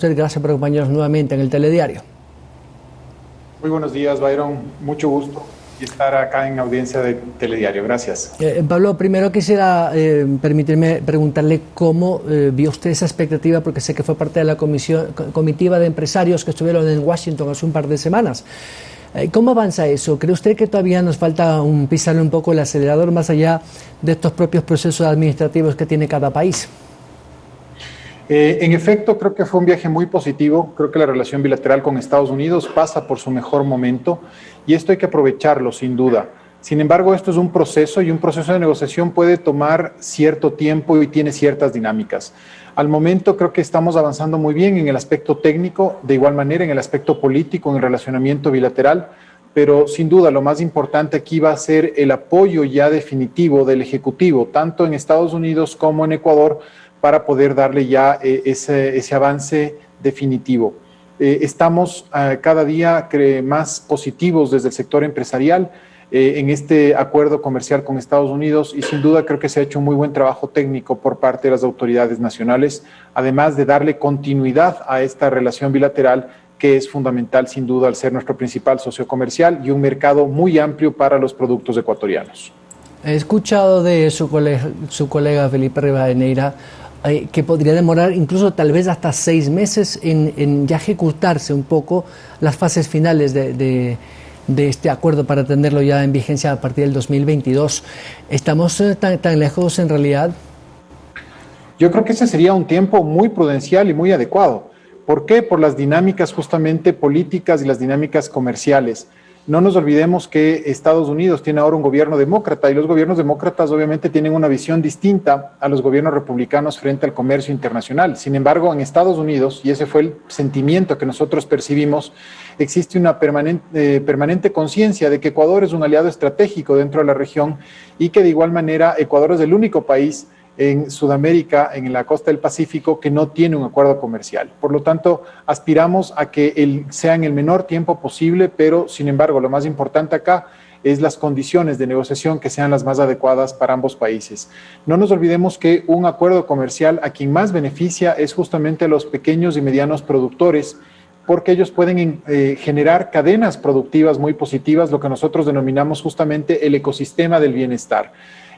Gracias por acompañarnos nuevamente en el Telediario. Muy buenos días, Byron. Mucho gusto estar acá en audiencia de Telediario. Gracias. Pablo, primero quisiera permitirme preguntarle cómo vio usted esa expectativa, porque sé que fue parte de la comitiva de empresarios que estuvieron en Washington hace un par de semanas. ¿Cómo avanza eso? ¿Cree usted que todavía nos falta pisarle un poco el acelerador más allá de estos propios procesos administrativos que tiene cada país? En efecto, creo que fue un viaje muy positivo. Creo que la relación bilateral con Estados Unidos pasa por su mejor momento y esto hay que aprovecharlo, sin duda. Sin embargo, esto es un proceso y un proceso de negociación puede tomar cierto tiempo y tiene ciertas dinámicas. Al momento creo que estamos avanzando muy bien en el aspecto técnico, de igual manera en el aspecto político, en el relacionamiento bilateral, pero sin duda lo más importante aquí va a ser el apoyo ya definitivo del Ejecutivo, tanto en Estados Unidos como en Ecuador, para poder darle ya ese avance definitivo. Estamos cada día más positivos desde el sector empresarial en este acuerdo comercial con Estados Unidos y sin duda creo que se ha hecho un muy buen trabajo técnico por parte de las autoridades nacionales, además de darle continuidad a esta relación bilateral que es fundamental sin duda al ser nuestro principal socio comercial y un mercado muy amplio para los productos ecuatorianos. He escuchado de su colega Felipe Rivadeneira que podría demorar incluso tal vez hasta 6 meses en ya ejecutarse un poco las fases finales de este acuerdo para tenerlo ya en vigencia a partir del 2022. ¿Estamos tan lejos en realidad? Yo creo que ese sería un tiempo muy prudencial y muy adecuado. ¿Por qué? Por las dinámicas justamente políticas y las dinámicas comerciales. No nos olvidemos que Estados Unidos tiene ahora un gobierno demócrata y los gobiernos demócratas obviamente tienen una visión distinta a los gobiernos republicanos frente al comercio internacional. Sin embargo, en Estados Unidos, y ese fue el sentimiento que nosotros percibimos, existe una permanente conciencia de que Ecuador es un aliado estratégico dentro de la región y que de igual manera Ecuador es el único país en Sudamérica, en la costa del Pacífico, que no tiene un acuerdo comercial. Por lo tanto, aspiramos a que sea en el menor tiempo posible, pero sin embargo, lo más importante acá es las condiciones de negociación que sean las más adecuadas para ambos países. No nos olvidemos que un acuerdo comercial a quien más beneficia es justamente a los pequeños y medianos productores, porque ellos pueden generar cadenas productivas muy positivas, lo que nosotros denominamos justamente el ecosistema del bienestar.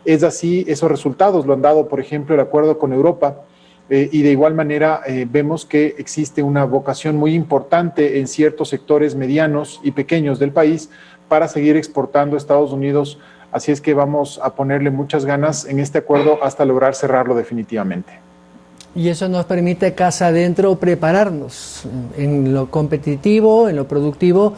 Es así, esos resultados lo han dado, por ejemplo, el acuerdo con Europa y de igual manera vemos que existe una vocación muy importante en ciertos sectores medianos y pequeños del país para seguir exportando a Estados Unidos. Así es que vamos a ponerle muchas ganas en este acuerdo hasta lograr cerrarlo definitivamente. Y eso nos permite casa adentro prepararnos en lo competitivo, en lo productivo,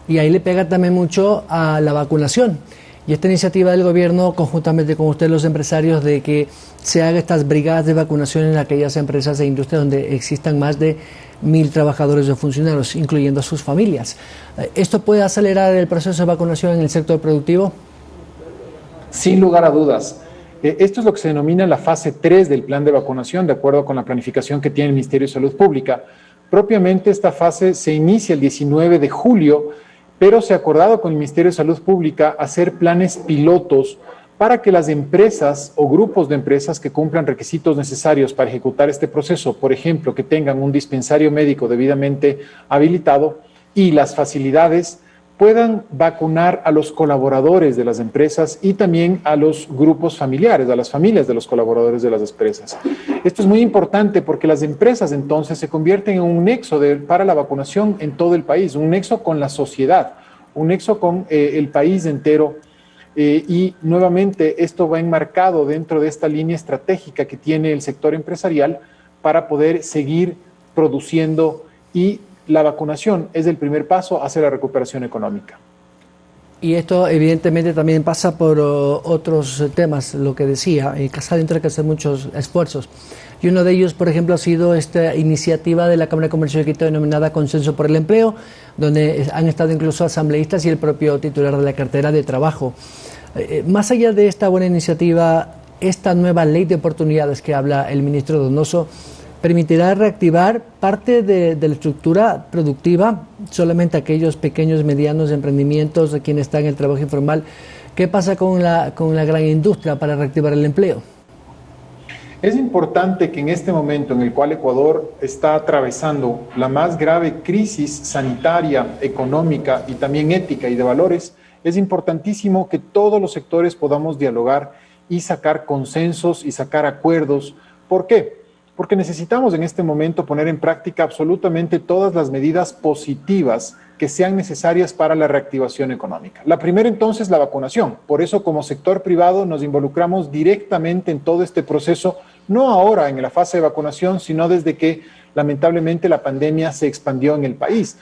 y ahí le pega también mucho a la vacunación. Y esta iniciativa del gobierno, conjuntamente con ustedes los empresarios, de que se hagan estas brigadas de vacunación en aquellas empresas e industrias donde existan más de 1.000 trabajadores o funcionarios, incluyendo a sus familias. ¿Esto puede acelerar el proceso de vacunación en el sector productivo? Sin lugar a dudas. Esto es lo que se denomina la fase 3 del plan de vacunación, de acuerdo con la planificación que tiene el Ministerio de Salud Pública. Propiamente esta fase se inicia el 19 de julio, pero se ha acordado con el Ministerio de Salud Pública hacer planes pilotos para que las empresas o grupos de empresas que cumplan requisitos necesarios para ejecutar este proceso, por ejemplo, que tengan un dispensario médico debidamente habilitado y las facilidades, puedan vacunar a los colaboradores de las empresas y también a los grupos familiares, a las familias de los colaboradores de las empresas. Esto es muy importante porque las empresas entonces se convierten en un nexo para la vacunación en todo el país, un nexo con la sociedad, un nexo con el país entero. Y nuevamente esto va enmarcado dentro de esta línea estratégica que tiene el sector empresarial para poder seguir produciendo y la vacunación es el primer paso hacia la recuperación económica. Y esto evidentemente también pasa por otros temas, lo que decía, casa adentro hay que hacer muchos esfuerzos. Y uno de ellos, por ejemplo, ha sido esta iniciativa de la Cámara de Comercio de Quito denominada Consenso por el Empleo, donde han estado incluso asambleístas y el propio titular de la cartera de trabajo. Más allá de esta buena iniciativa, esta nueva ley de oportunidades que habla el ministro Donoso, permitirá reactivar parte de la estructura productiva, solamente aquellos pequeños, medianos emprendimientos de quienes están en el trabajo informal. ¿Qué pasa con la gran industria para reactivar el empleo? Es importante que en este momento en el cual Ecuador está atravesando la más grave crisis sanitaria, económica y también ética y de valores, es importantísimo que todos los sectores podamos dialogar y sacar consensos y sacar acuerdos. ¿Por qué? Porque necesitamos en este momento poner en práctica absolutamente todas las medidas positivas que sean necesarias para la reactivación económica. La primera entonces, la vacunación. Por eso como sector privado nos involucramos directamente en todo este proceso, no ahora en la fase de vacunación, sino desde que lamentablemente la pandemia se expandió en el país.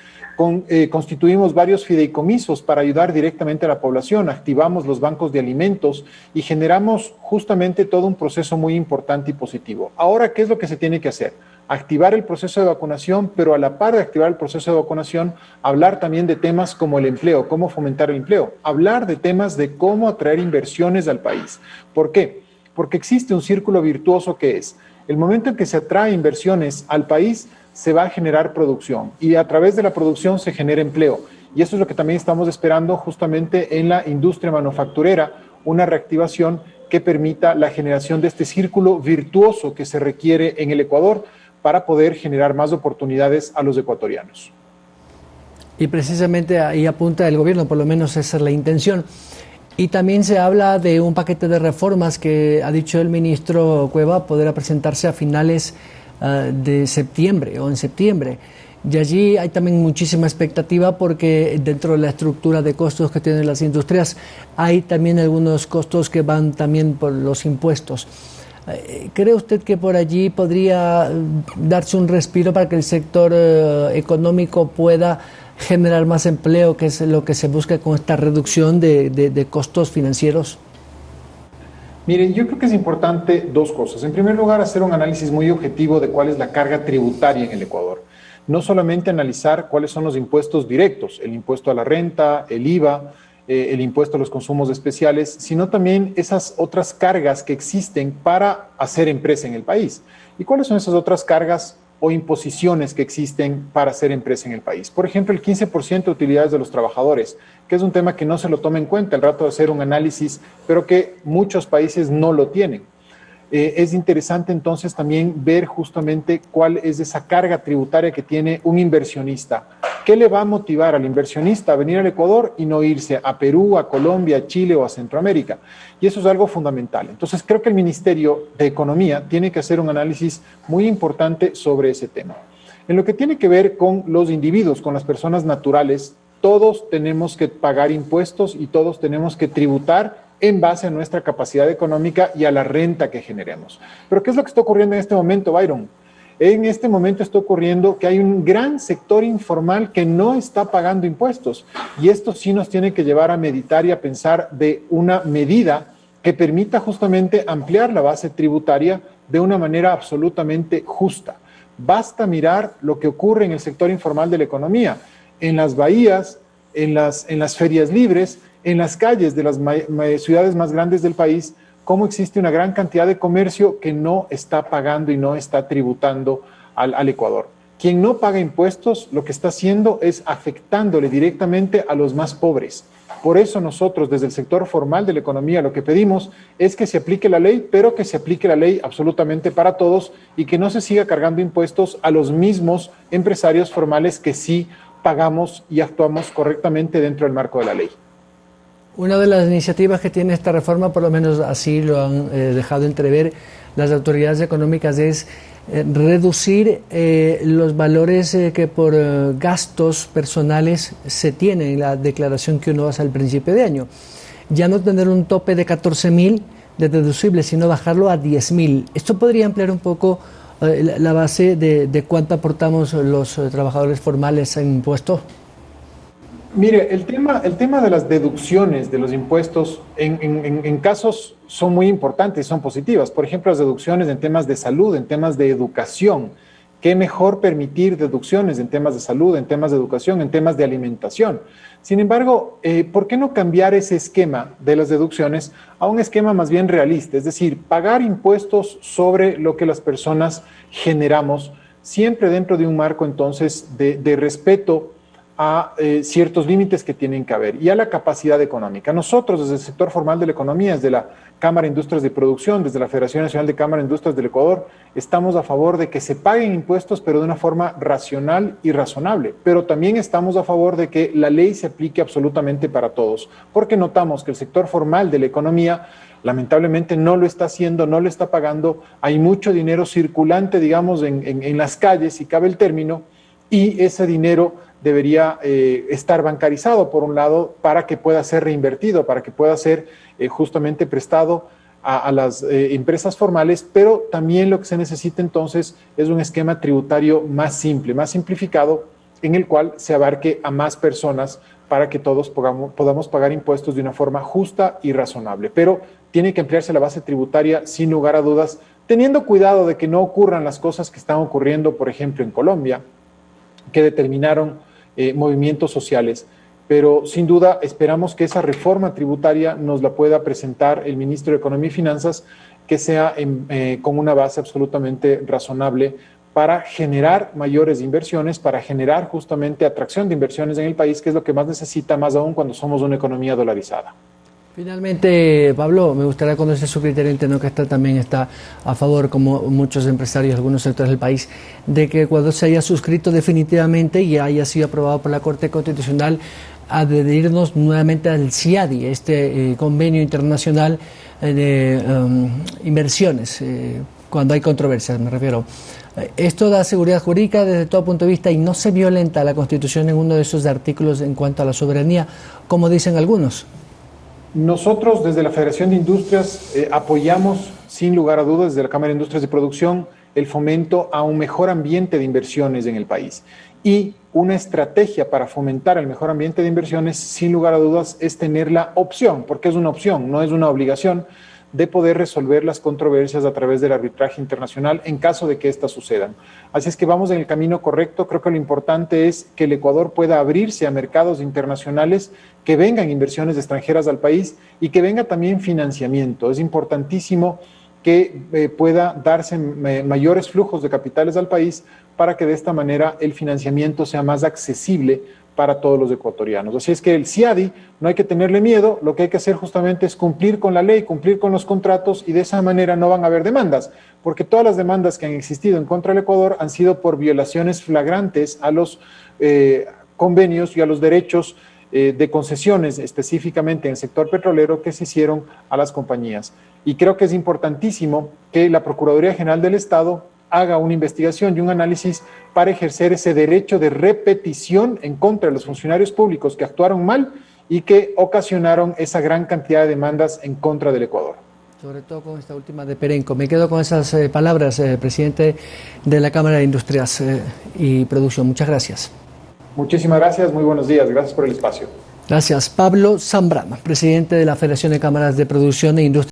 Constituimos varios fideicomisos para ayudar directamente a la población, activamos los bancos de alimentos y generamos justamente todo un proceso muy importante y positivo. Ahora, ¿qué es lo que se tiene que hacer? Activar el proceso de vacunación, pero a la par de activar el proceso de vacunación, hablar también de temas como el empleo, cómo fomentar el empleo, hablar de temas de cómo atraer inversiones al país. ¿Por qué? Porque existe un círculo virtuoso que es, el momento en que se atrae inversiones al país, se va a generar producción y a través de la producción se genera empleo. Y eso es lo que también estamos esperando justamente en la industria manufacturera, una reactivación que permita la generación de este círculo virtuoso que se requiere en el Ecuador para poder generar más oportunidades a los ecuatorianos. Y precisamente ahí apunta el gobierno, por lo menos esa es la intención. Y también se habla de un paquete de reformas que ha dicho el ministro Cueva podrá presentarse a finales de septiembre o en septiembre. Y allí hay también muchísima expectativa porque dentro de la estructura de costos que tienen las industrias hay también algunos costos que van también por los impuestos. ¿Cree usted que por allí podría darse un respiro para que el sector económico pueda generar más empleo, que es lo que se busca con esta reducción de costos financieros? Miren, yo creo que es importante dos cosas. En primer lugar, hacer un análisis muy objetivo de cuál es la carga tributaria en el Ecuador. No solamente analizar cuáles son los impuestos directos, el impuesto a la renta, el IVA, el impuesto a los consumos especiales, sino también esas otras cargas que existen para hacer empresa en el país. ¿Y cuáles son esas otras cargas o imposiciones que existen para hacer empresa en el país? Por ejemplo, el 15% de utilidades de los trabajadores, que es un tema que no se lo toma en cuenta al rato de hacer un análisis, pero que muchos países no lo tienen. Es interesante entonces también ver justamente cuál es esa carga tributaria que tiene un inversionista. ¿Qué le va a motivar al inversionista a venir al Ecuador y no irse a Perú, a Colombia, a Chile o a Centroamérica? Y eso es algo fundamental. Entonces creo que el Ministerio de Economía tiene que hacer un análisis muy importante sobre ese tema. En lo que tiene que ver con los individuos, con las personas naturales, todos tenemos que pagar impuestos y todos tenemos que tributar en base a nuestra capacidad económica y a la renta que generemos. Pero ¿qué es lo que está ocurriendo en este momento, Byron? En este momento está ocurriendo que hay un gran sector informal que no está pagando impuestos y esto sí nos tiene que llevar a meditar y a pensar de una medida que permita justamente ampliar la base tributaria de una manera absolutamente justa. Basta mirar lo que ocurre en el sector informal de la economía, en las bahías, en las ferias libres, en las calles de las ciudades más grandes del país, cómo existe una gran cantidad de comercio que no está pagando y no está tributando al Ecuador. Quien no paga impuestos, lo que está haciendo es afectándole directamente a los más pobres. Por eso nosotros, desde el sector formal de la economía, lo que pedimos es que se aplique la ley, pero que se aplique la ley absolutamente para todos y que no se siga cargando impuestos a los mismos empresarios formales que sí pagamos y actuamos correctamente dentro del marco de la ley. Una de las iniciativas que tiene esta reforma, por lo menos así lo han dejado entrever las autoridades económicas, es reducir los valores que por gastos personales se tienen en la declaración que uno hace al principio de año. Ya no tener un tope de 14.000 de deducible, sino bajarlo a 10.000. Esto podría ampliar un poco la base de cuánto aportamos los trabajadores formales en impuestos. Mire, el tema de las deducciones de los impuestos en casos son muy importantes, son positivas. Por ejemplo, las deducciones en temas de salud, en temas de educación. ¿Qué mejor permitir deducciones en temas de salud, en temas de educación, en temas de alimentación? Sin embargo, ¿por qué no cambiar ese esquema de las deducciones a un esquema más bien realista? Es decir, pagar impuestos sobre lo que las personas generamos, siempre dentro de un marco entonces de respeto a ciertos límites que tienen que haber y a la capacidad económica. Nosotros, desde el sector formal de la economía, desde la Cámara de Industrias de Producción, desde la Federación Nacional de Cámara de Industrias del Ecuador, estamos a favor de que se paguen impuestos, pero de una forma racional y razonable. Pero también estamos a favor de que la ley se aplique absolutamente para todos, porque notamos que el sector formal de la economía lamentablemente no lo está haciendo, no lo está pagando. Hay mucho dinero circulante, digamos, en las calles, si cabe el término, y ese dinero debería estar bancarizado, por un lado, para que pueda ser reinvertido, para que pueda ser justamente prestado a las empresas formales, pero también lo que se necesita entonces es un esquema tributario más simple, más simplificado, en el cual se abarque a más personas para que todos podamos pagar impuestos de una forma justa y razonable. Pero tiene que ampliarse la base tributaria sin lugar a dudas, teniendo cuidado de que no ocurran las cosas que están ocurriendo, por ejemplo, en Colombia, que determinaron movimientos sociales. Pero sin duda esperamos que esa reforma tributaria nos la pueda presentar el ministro de Economía y Finanzas, que sea con una base absolutamente razonable para generar mayores inversiones, para generar justamente atracción de inversiones en el país, que es lo que más necesita, más aún cuando somos una economía dolarizada. Finalmente, Pablo, me gustaría conocer su criterio. Entiendo que esta también está a favor, como muchos empresarios, algunos sectores del país, de que Ecuador se haya suscrito definitivamente y haya sido aprobado por la Corte Constitucional adherirnos nuevamente al CIADI, este convenio internacional de inversiones, cuando hay controversias, me refiero. Esto da seguridad jurídica desde todo punto de vista y no se violenta la Constitución en uno de esos artículos en cuanto a la soberanía, como dicen algunos. Nosotros desde la Federación de Industrias apoyamos sin lugar a dudas desde la Cámara de Industrias de Producción el fomento a un mejor ambiente de inversiones en el país. Y una estrategia para fomentar el mejor ambiente de inversiones, sin lugar a dudas, es tener la opción, porque es una opción, no es una obligación, de poder resolver las controversias a través del arbitraje internacional en caso de que éstas sucedan. Así es que vamos en el camino correcto. Creo que lo importante es que el Ecuador pueda abrirse a mercados internacionales, que vengan inversiones extranjeras al país y que venga también financiamiento. Es importantísimo que pueda darse mayores flujos de capitales al país para que de esta manera el financiamiento sea más accesible para todos los ecuatorianos. Así es que el CIADI no hay que tenerle miedo, lo que hay que hacer justamente es cumplir con la ley, cumplir con los contratos y de esa manera no van a haber demandas, porque todas las demandas que han existido en contra del Ecuador han sido por violaciones flagrantes a los convenios y a los derechos de concesiones, específicamente en el sector petrolero, que se hicieron a las compañías. Y creo que es importantísimo que la Procuraduría General del Estado haga una investigación y un análisis para ejercer ese derecho de repetición en contra de los funcionarios públicos que actuaron mal y que ocasionaron esa gran cantidad de demandas en contra del Ecuador. Sobre todo con esta última de Perenco. Me quedo con esas palabras, presidente de la Cámara de Industrias y Producción. Muchas gracias. Muchísimas gracias, muy buenos días. Gracias por el espacio. Gracias. Pablo Zambrano, presidente de la Federación de Cámaras de Producción e Industria.